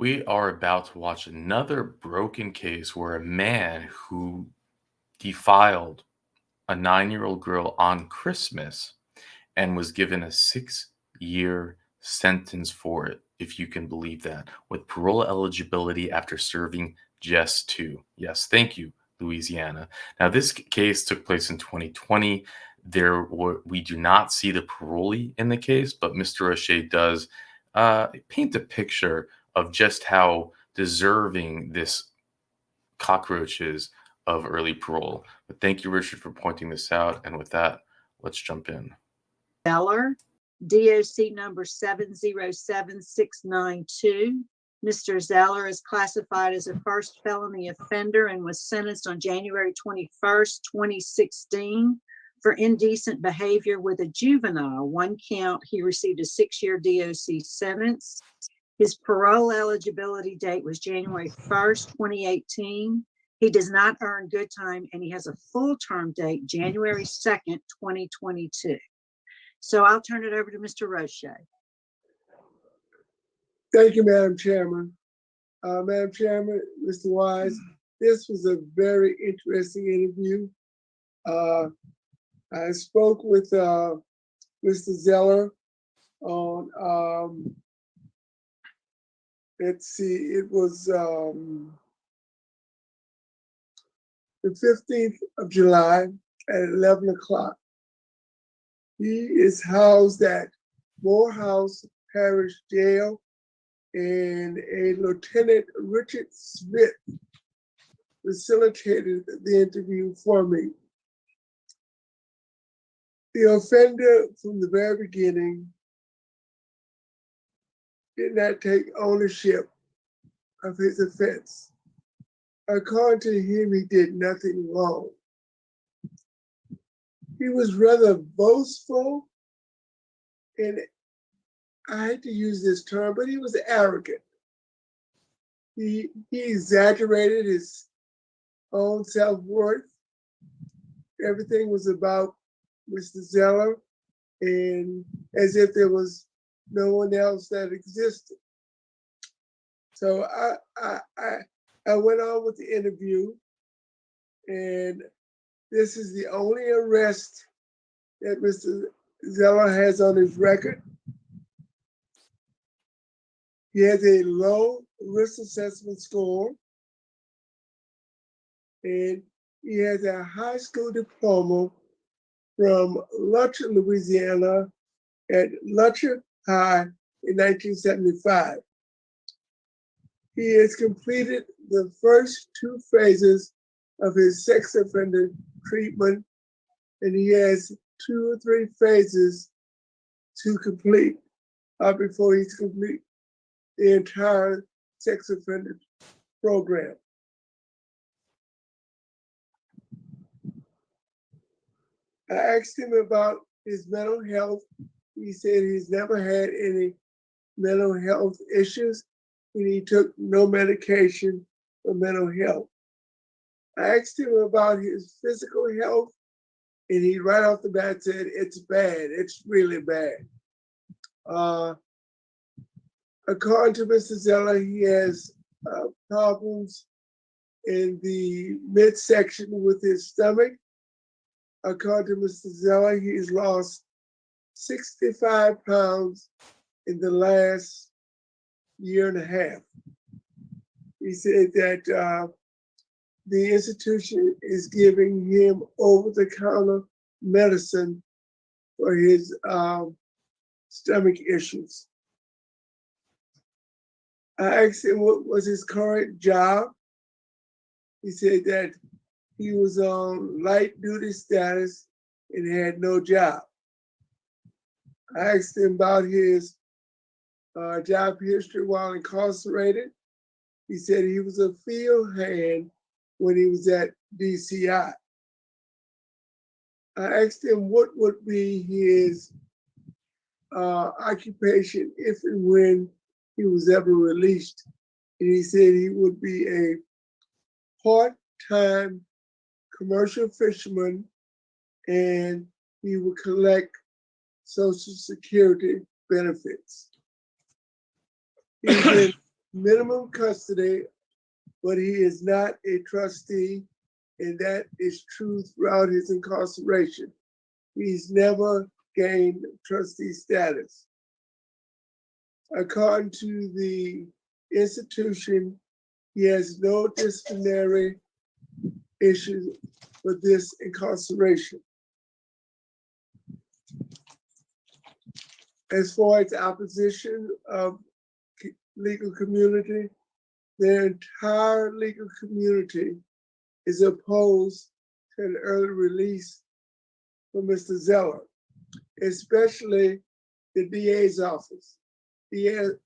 We are about to watch another broken case where a man who defiled a 9-year-old girl on Christmas and was given a 6-year sentence for it, if you can believe that, with parole eligibility after serving just 2. Yes, thank you, Louisiana. Now, this case took place in 2020. We do not see the parolee in the case, but Mr. O'Shea does paint a picture of just how deserving this cockroach is of early parole. But thank you, Richard, for pointing this out. And with that, let's jump in. Zeller, DOC number 707692. Mr. Zeller is classified as a first felony offender and was sentenced on January 21st, 2016 for indecent behavior with a juvenile. One count, he received a 6-year DOC sentence. His parole eligibility date was January 1st, 2018. He does not earn good time, and he has a full term date, January 2nd, 2022. So I'll turn it over to Mr. Roche. Thank you, Madam Chairman. Madam Chairman, Mr. Wise, this was a very interesting interview. I spoke with Mr. Zeller on, it was the 15th of July at 11 o'clock. He is housed at Morehouse Parish Jail, and a Lieutenant Richard Smith facilitated the interview for me. The offender from the very beginning did not take ownership of his offense. According to him, he did nothing wrong. He was rather boastful, and I hate to use this term, but he was arrogant. He exaggerated his own self-worth. Everything was about Mr. Zeller, and as if there was no one else that existed. So I went on with the interview, and this is the only arrest that Mr. Zeller has on his record. He has a low risk assessment score, and he has a high school diploma from Lutcher, Louisiana at Lutcher High in 1975. He has completed the first 2 phases of his sex offender treatment, and he has 2 or 3 phases to complete before he's complete the entire sex offender program. I asked him about his mental health. He said he's never had any mental health issues, and he took no medication for mental health. I asked him about his physical health, and he right off the bat said, it's bad, it's really bad. According to Mr. Zeller, he has problems in the midsection with his stomach. According to Mr. Zeller, he's lost 65 pounds in the last year and a half. He said that the institution is giving him over-the-counter medicine for his stomach issues. I asked him what was his current job. He said that he was on light duty status and had no job. I asked him about his job history while incarcerated. He said he was a field hand when he was at DCI. I asked him what would be his occupation if and when he was ever released. And he said he would be a part-time commercial fisherman, and he would collect Social Security benefits. minimum custody, but he is not a trustee, and that is true throughout his incarceration. He's never gained trustee status. According to the institution, he has no disciplinary issues for this incarceration. As far as opposition of legal community, the entire legal community is opposed to an early release for Mr. Zeller, especially the DA's office. The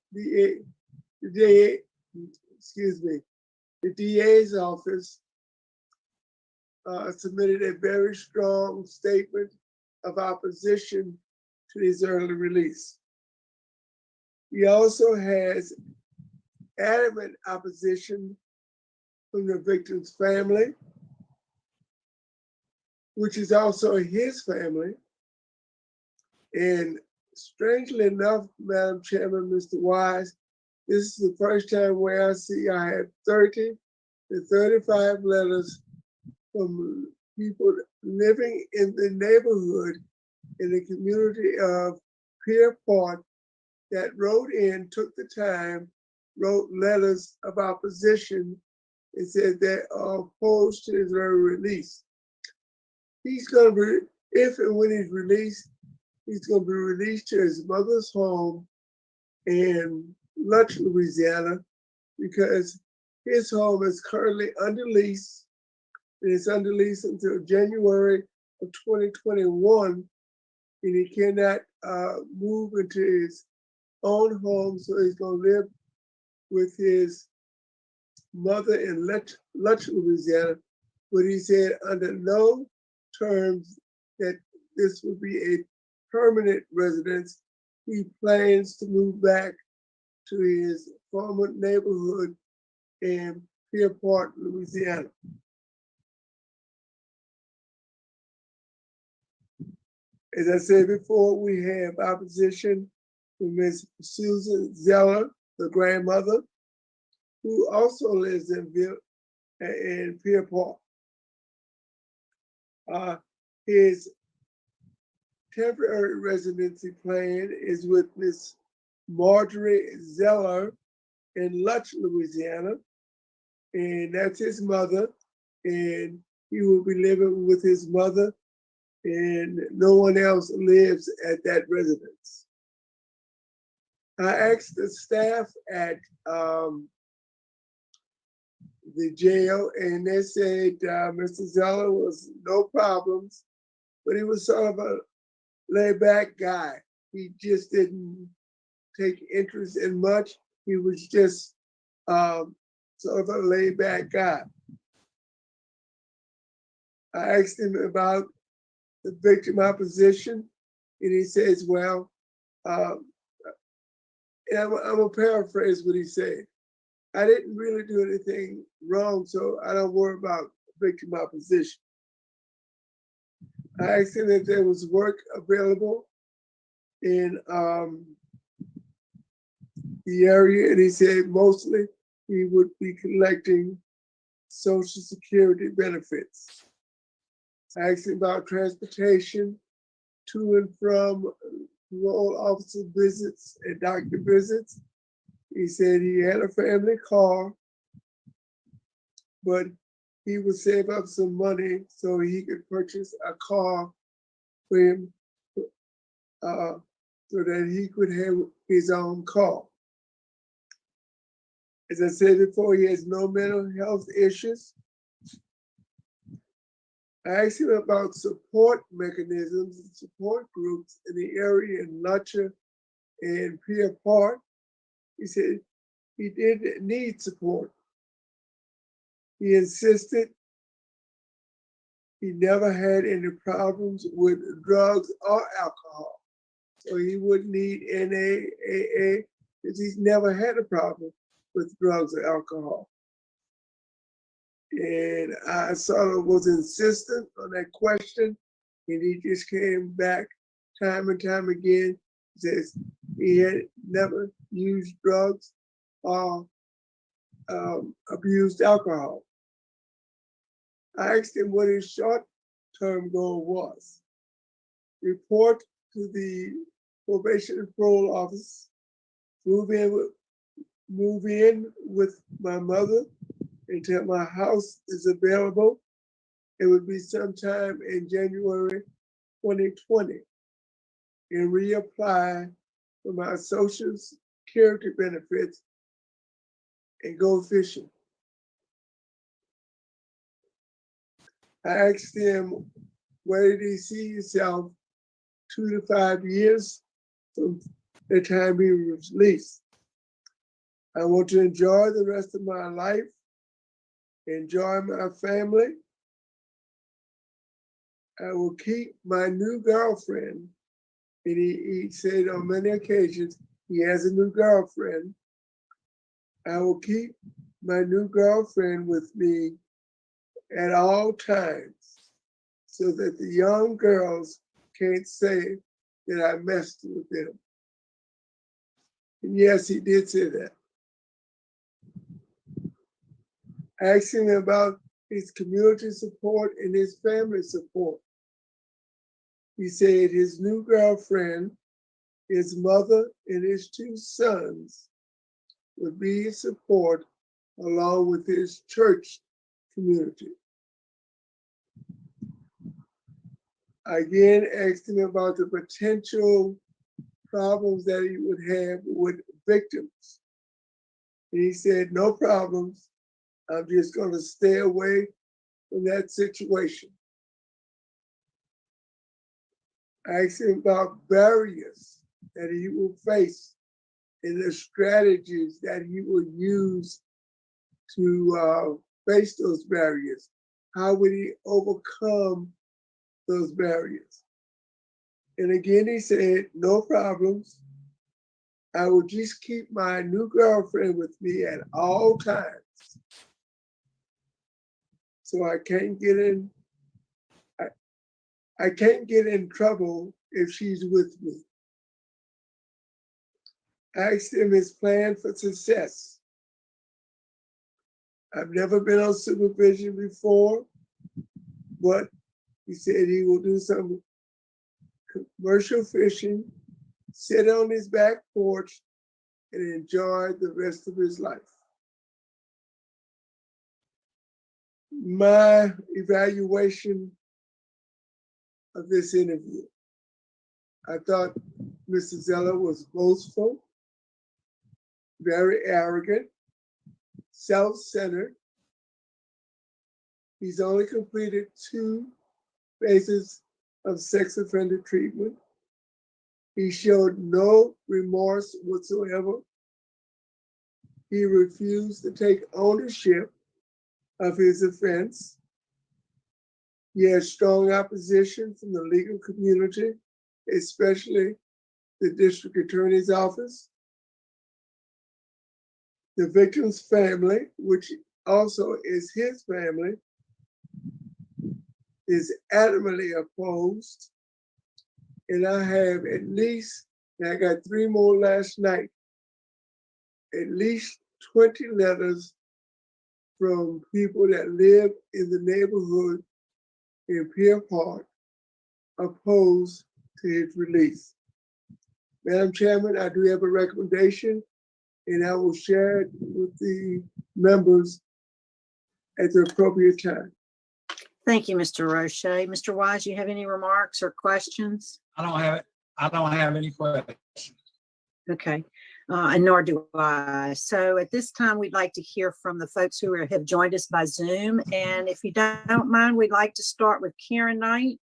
DA's office submitted a very strong statement of opposition to his early release. He also has adamant opposition from the victim's family, which is also his family. And strangely enough, Madam Chairman, Mr. Wise, this is the first time where I have 30 to 35 letters from people living in the neighborhood in the community of Pierpont that took the time, wrote letters of opposition and said they are opposed to his early release. He's going to be, if and when he's released, he's going to be released to his mother's home in Lutch, Louisiana, because his home is currently under lease. And it's under lease until January of 2021, and he cannot move into his own home, so he's going to live with his mother in Lutch, Louisiana. But he said under no terms that this would be a permanent residence. He plans to move back to his former neighborhood in Pierpont, Louisiana. As I said before, we have opposition from Ms. Susan Zeller, the grandmother, who also lives in Pierpont. His temporary residency plan is with Ms. Marjorie Zeller in Lutch, Louisiana, and that's his mother, and he will be living with his mother, and no one else lives at that residence. I asked the staff at the jail, and they said Mr. Zeller was no problems, but he was sort of a laid-back guy. He just didn't take interest in much. He was just sort of a laid-back guy. I asked him about the victim opposition, and he says, well, and I'm gonna paraphrase what he said. I didn't really do anything wrong, so I don't worry about victim opposition. I asked him if there was work available in the area, and he said mostly he would be collecting Social Security benefits. I asked him about transportation to and from parole officer visits and doctor visits. He said he had a family car, but he would save up some money so he could purchase a car for him so that he could have his own car. As I said before, he has no mental health issues. I asked him about support mechanisms and support groups in the area in Lutcher and Pierpont. He said he didn't need support. He insisted he never had any problems with drugs or alcohol. So he wouldn't need NAAA because he's never had a problem with drugs or alcohol. And I sort of was insistent on that question, and he just came back time and time again, says he had never used drugs or abused alcohol. I asked him what his short-term goal was. Report to the probation and parole office, move in with my mother until my house is available. It would be sometime in January 2020, and reapply for my Social Security benefits and go fishing. I asked him, where did he see himself 2 to 5 years from the time he was released? I want to enjoy the rest of my life, enjoy my family. I will keep my new girlfriend. And he said on many occasions, he has a new girlfriend. I will keep my new girlfriend with me at all times so that the young girls can't say that I messed with them. And yes, he did say that. I asked him about his community support and his family support. He said his new girlfriend, his mother, and his 2 sons would be his support along with his church community. I again asked him about the potential problems that he would have with victims. And he said, no problems. I'm just going to stay away from that situation. I asked him about barriers that he will face and the strategies that he will use to face those barriers. How would he overcome those barriers? And again, he said, no problems. I will just keep my new girlfriend with me at all times. So I can't get in, I can't get in trouble if she's with me. I asked him his plan for success. I've never been on supervision before, but he said he will do some commercial fishing, sit on his back porch, and enjoy the rest of his life. My evaluation of this interview, I thought Mr. Zeller was boastful, very arrogant, self-centered. He's only completed 2 phases of sex offender treatment. He showed no remorse whatsoever. He refused to take ownership of his offense. He had strong opposition from the legal community, especially the district attorney's office. The victim's family, which also is his family, is adamantly opposed. And I have at least, and I got 3 more last night, at least 20 letters from people that live in the neighborhood in Pier Park opposed to his release. Madam Chairman, I do have a recommendation, and I will share it with the members at the appropriate time. Thank you, Mr. Roche. Mr. Wise, you have any remarks or questions? I don't have any questions. Okay, and nor do I. So at this time, we'd like to hear from the folks who have joined us by Zoom. And if you don't mind, we'd like to start with Karen Knight.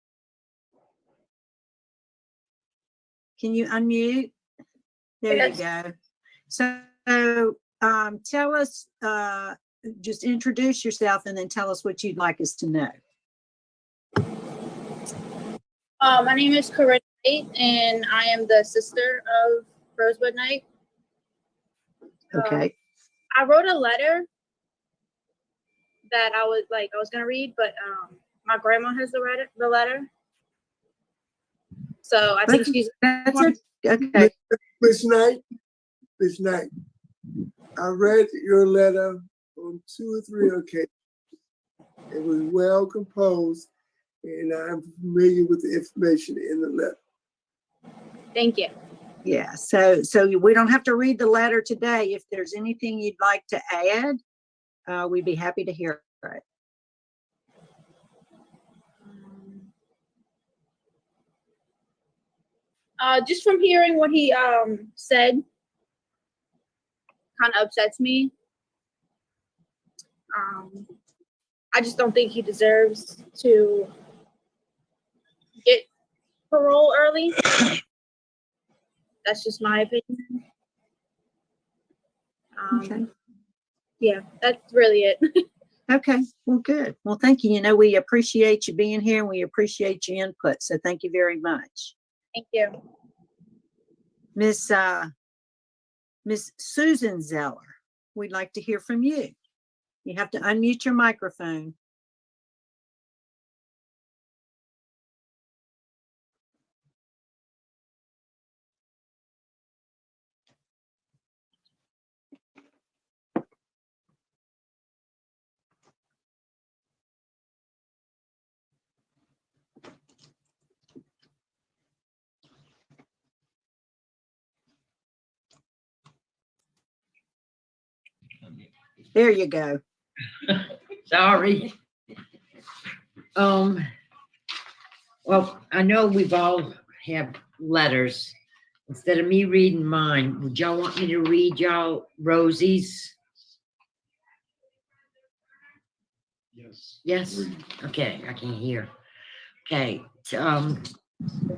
Can you unmute? There Yes. you go. So tell us, just introduce yourself and then tell us what you'd like us to know. My name is Corinne Knight, and I am the sister of Rosebud Knight. Okay. I wrote a letter that I was gonna read, but my grandma has the letter, so I think she's. Okay. Ms. Knight, I read your letter on 2 or 3 occasions. It was well composed, and I'm familiar with the information in the letter. Thank you. Yeah, so we don't have to read the letter today. If there's anything you'd like to add, we'd be happy to hear it. Just from hearing what he said, kind of upsets me. I just don't think he deserves to get parole early. That's just my opinion. Okay. Yeah, that's really it. Okay, well, good. Well, thank you. You know, we appreciate you being here and we appreciate your input. So thank you very much. Thank you. Miss Susan Zeller, we'd like to hear from you. You have to unmute your microphone. There you go. Sorry. Well, I know we've all have letters. Instead of me reading mine, would y'all want me to read y'all Rosie's? Yes. Yes? Okay, I can hear. Okay, the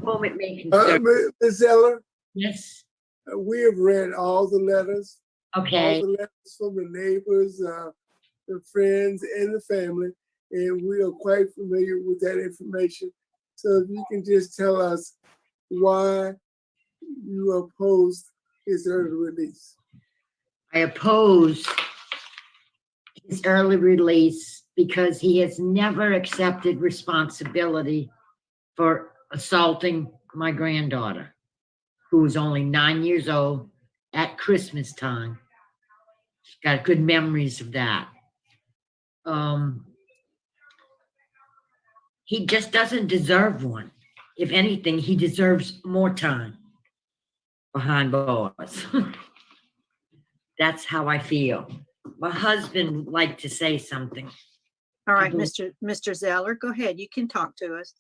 moment may concern. Ms. Zeller, Yes, we have read all the letters, okay, all the letters from the neighbors, the friends, and the family, and we are quite familiar with that information. So if you can just tell us why you oppose his early release. I oppose his early release because he has never accepted responsibility for assaulting my granddaughter, who was only 9 years old at Christmas time. She's got good memories of that. He just doesn't deserve one. If anything, he deserves more time behind bars. That's how I feel. My husband would like to say something. All right, Mhm. Mr. Zeller, go ahead. You can talk to us.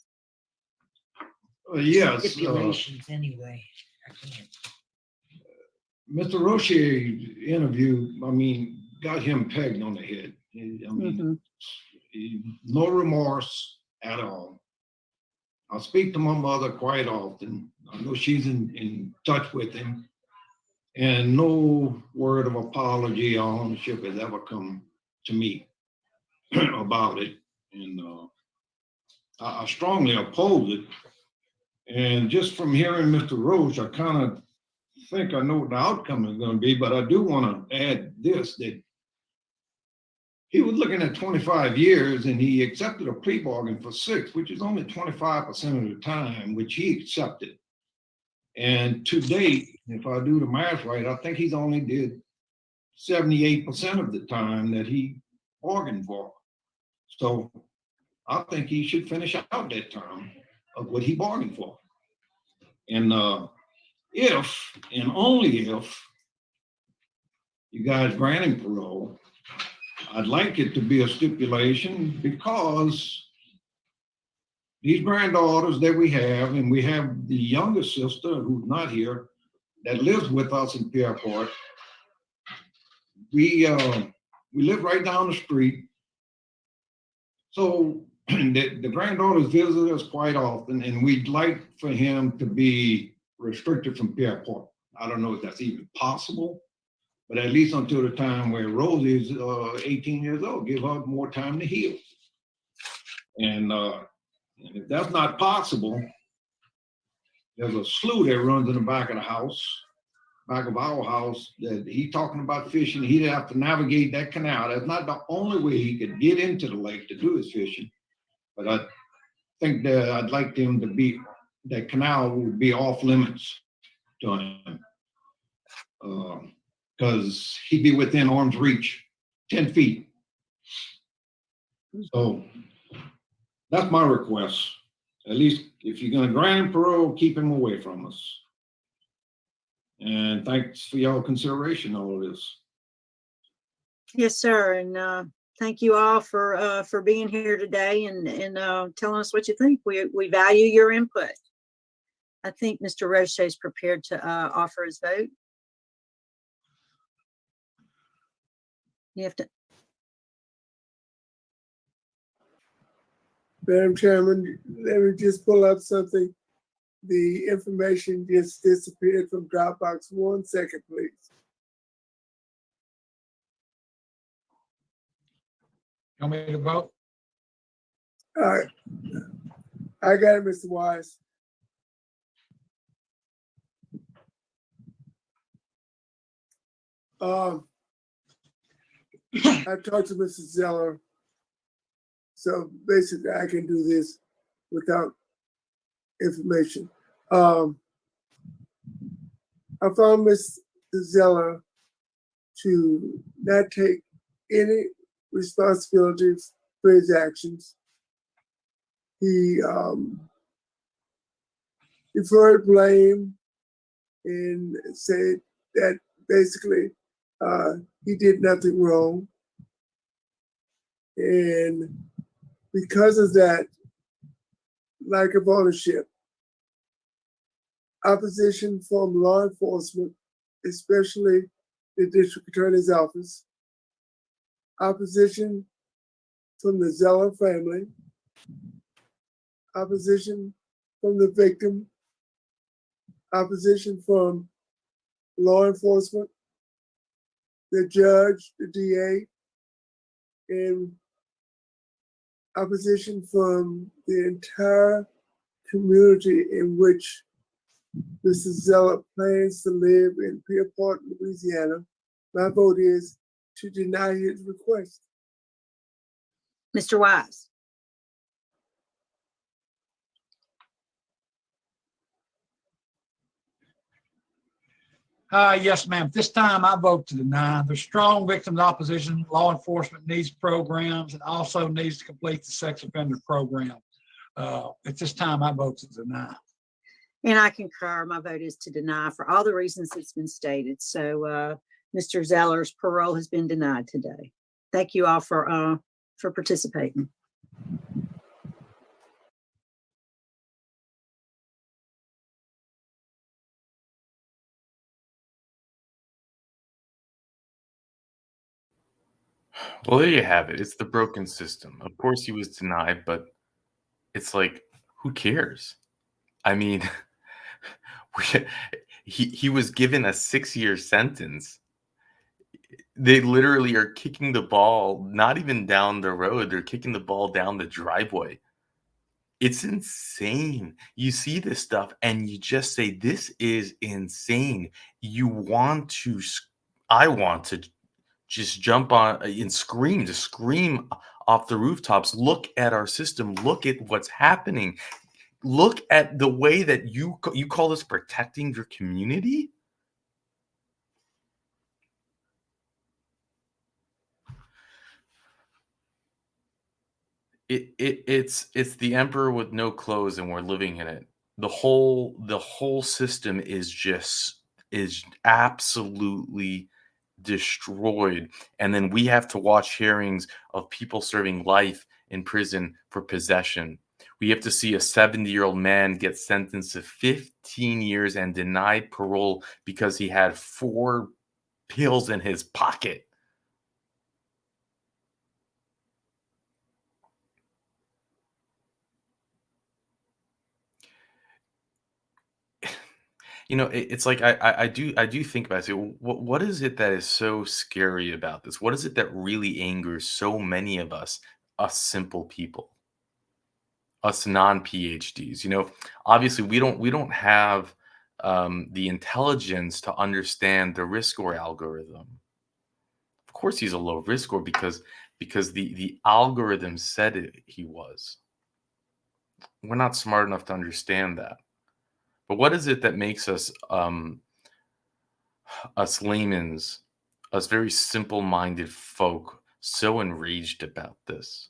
Yes, Stipulations anyway. I can't. Mr. Roche's interview, I mean, got him pegged on the head. I mean, no remorse at all. I speak to my mother quite often. I know she's in touch with him. And no word of apology or ownership has ever come to me about it. And I strongly oppose it. And just from hearing Mr. Roche, I kind of think I know what the outcome is going to be, but I do want to add this, that he was looking at 25 years and he accepted a plea bargain for 6, which is only 25% of the time, which he accepted. And to date, if I do the math right, I think he's only did 78% of the time that he bargained for. So I think he should finish out that term of what he bargained for. And if, and only if, you guys grant him parole, I'd like it to be a stipulation because these granddaughters that we have, and we have the younger sister who's not here, that lives with us in Pierreport. We live right down the street. So the granddaughters visit us quite often, and we'd like for him to be restricted from Pierreport. I don't know if that's even possible, but at least until the time where Rosie is 18 years old, give her more time to heal. And if that's not possible, there's a slough that runs in the back of the house, back of our house, that he's talking about fishing. He'd have to navigate that canal. That's not the only way he could get into the lake to do his fishing. But I think that I'd like him to be, that canal would be off limits to him. Because he'd be within arm's reach, 10 feet So that's my request. At least if you're gonna grant him parole, keep him away from us. And thanks for y'all consideration on all this. Yes, sir. And thank you all for being here today and telling us what you think. We value your input. I think Mr. Roche is prepared to offer his vote. You have to. Madam Chairman, let me just pull up something. The information just disappeared from Dropbox. 1 second, please. You want me to vote? All right. I got it, Mr. Wise. I talked to Mr. Zeller. So basically I can do this without information. I found Mr. Zeller to not take any responsibility for his actions. He deferred blame and said that basically he did nothing wrong. And because of that lack of ownership, opposition from law enforcement, especially the district attorney's office, opposition from the Zeller family, opposition from the victim, opposition from law enforcement, the judge, the DA, and opposition from the entire community in which Mr. Zeller plans to live in Pierpont, Louisiana. My vote is to deny his request. Mr. Wise. Yes, ma'am. This time I vote to deny. The strong victims opposition, law enforcement needs programs and also needs to complete the sex offender program. At this time I vote to deny. And I concur. My vote is to deny for all the reasons that's been stated. So Mr. Zeller's parole has been denied today. Thank you all for participating. Well, there you have it. It's the broken system. Of course, he was denied, but it's like, who cares? I mean, he was given a 6-year sentence. They literally are kicking the ball, not even down the road. They're kicking the ball down the driveway. It's insane. You see this stuff and you just say, this is insane. I want to just jump on and scream, to scream off the rooftops. Look at our system. Look at what's happening. Look at the way that you call this protecting your community. It's the emperor with no clothes, and we're living in it. The whole system is absolutely destroyed. And then we have to watch hearings of people serving life in prison for possession. We have to see a 70-year-old man get sentenced to 15 years and denied parole because he had 4 pills in his pocket. It's like I do think about it. Say, what is it that is so scary about this? What is it that really angers so many of us simple people, us non-PhDs? Obviously we don't have the intelligence to understand the risk score algorithm. Of course, he's a low risk score because the algorithm said he was. We're not smart enough to understand that. But what is it that makes us laymen's, us very simple-minded folk, so enraged about this?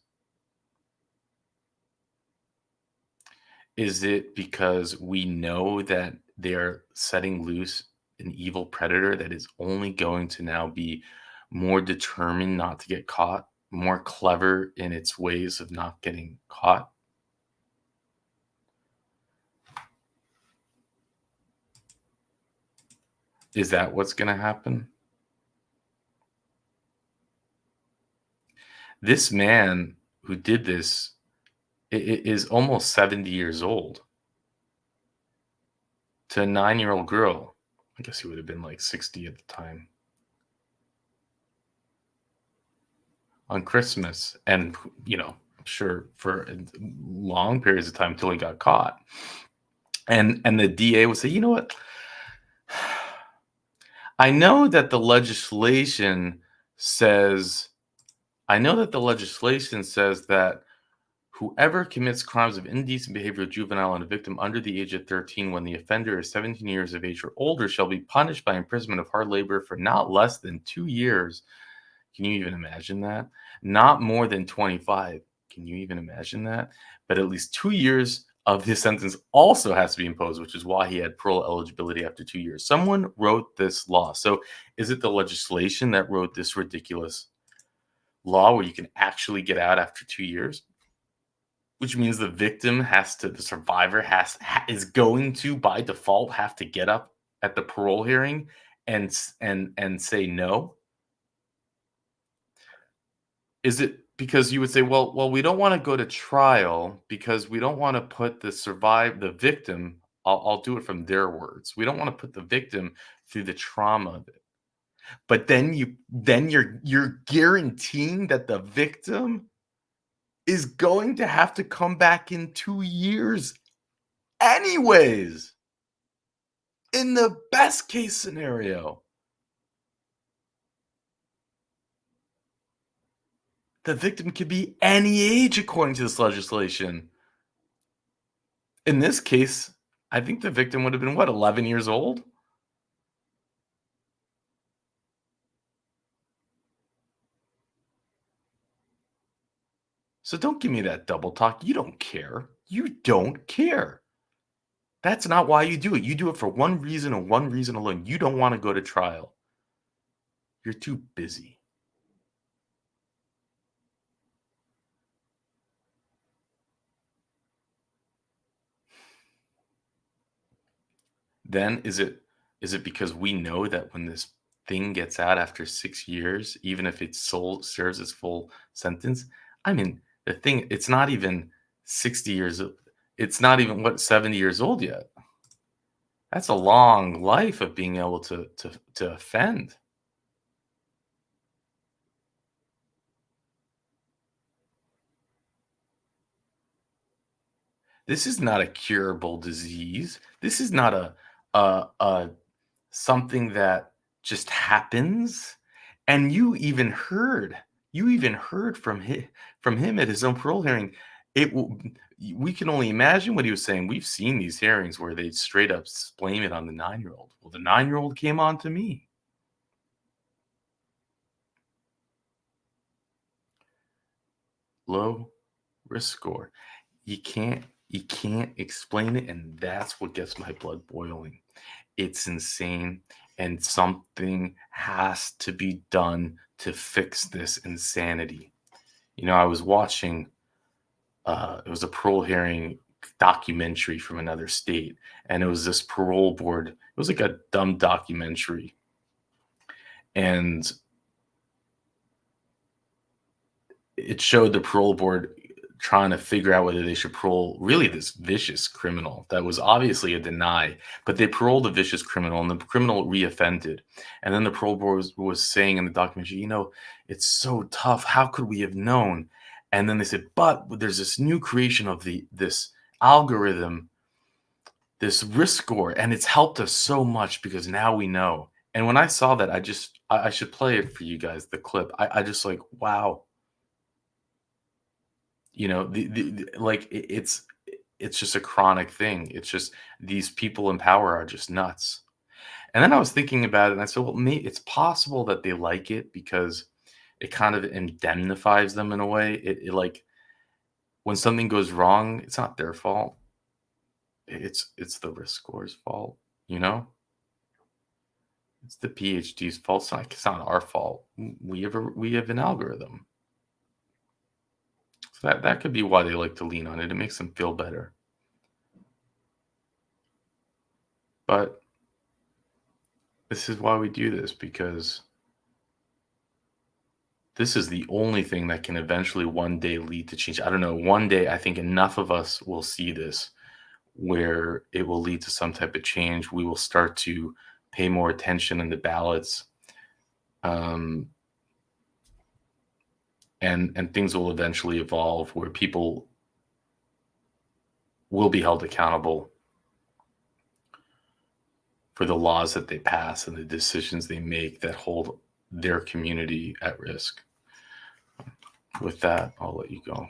Is it because we know that they're setting loose an evil predator that is only going to now be more determined not to get caught, more clever in its ways of not getting caught? Is that what's going to happen? This man who did this is almost 70 years old. To a 9-year-old girl, I guess he would have been like 60 at the time. On Christmas, and I'm sure for long periods of time until he got caught. And the DA would say, you know what? I know that the legislation says that whoever commits crimes of indecent behavior, juvenile, and a victim under the age of 13 when the offender is 17 years of age or older shall be punished by imprisonment of hard labor for not less than 2 years. Can you even imagine that? Not more than 25. Can you even imagine that? But at least 2 years of his sentence also has to be imposed, which is why he had parole eligibility after 2 years. Someone wrote this law. So is it the legislation that wrote this ridiculous law where you can actually get out after 2 years? Which means the survivor is going to, by default, have to get up at the parole hearing and say no? Is it because you would say, well, we don't want to go to trial because we don't want to put the victim, I'll do it from their words. We don't want to put the victim through the trauma of it. But then you're guaranteeing that the victim is going to have to come back in 2 years anyways. In the best case scenario. The victim could be any age according to this legislation. In this case, I think the victim would have been, 11 years old? So don't give me that double talk. You don't care. You don't care. That's not why you do it. You do it for one reason and one reason alone. You don't want to go to trial. You're too busy. Then is it because we know that when this thing gets out after 6 years, even if it serves its full sentence, I mean, it's not even 60 years. It's not even 70 years old yet. That's a long life of being able to offend. This is not a curable disease. This is not a something that just happens. And you even heard from him at his own parole hearing. We can only imagine what he was saying. We've seen these hearings where they straight up blame it on the 9-year-old. Well, the 9-year-old came on to me. Low risk score. You can't explain it, and that's what gets my blood boiling. It's insane, and something has to be done to fix this insanity. I was watching it was a parole hearing documentary from another state, and it was this parole board. It was like a dumb documentary, and it showed the parole board trying to figure out whether they should parole really this vicious criminal that was obviously a deny, but they paroled a vicious criminal, and the criminal reoffended. And then the parole board was saying in the documentary, it's so tough. How could we have known? And then they said, but there's this new creation of this algorithm, this risk score, and it's helped us so much because now we know. And when I saw that, I should play it for you guys, the clip. I just like, wow. It's just a chronic thing. It's just these people in power are just nuts. And then I was thinking about it, and I said, well, maybe it's possible that they like it because it kind of indemnifies them in a way. It like when something goes wrong, it's not their fault. It's the risk score's fault, you know? It's the PhD's fault. It's not our fault. We have an algorithm. So that could be why they like to lean on it. It makes them feel better. But this is why we do this, because this is the only thing that can eventually one day lead to change. I don't know. One day, I think enough of us will see this where it will lead to some type of change. We will start to pay more attention in the ballots. And things will eventually evolve where people will be held accountable for the laws that they pass and the decisions they make that hold their community at risk. With that, I'll let you go.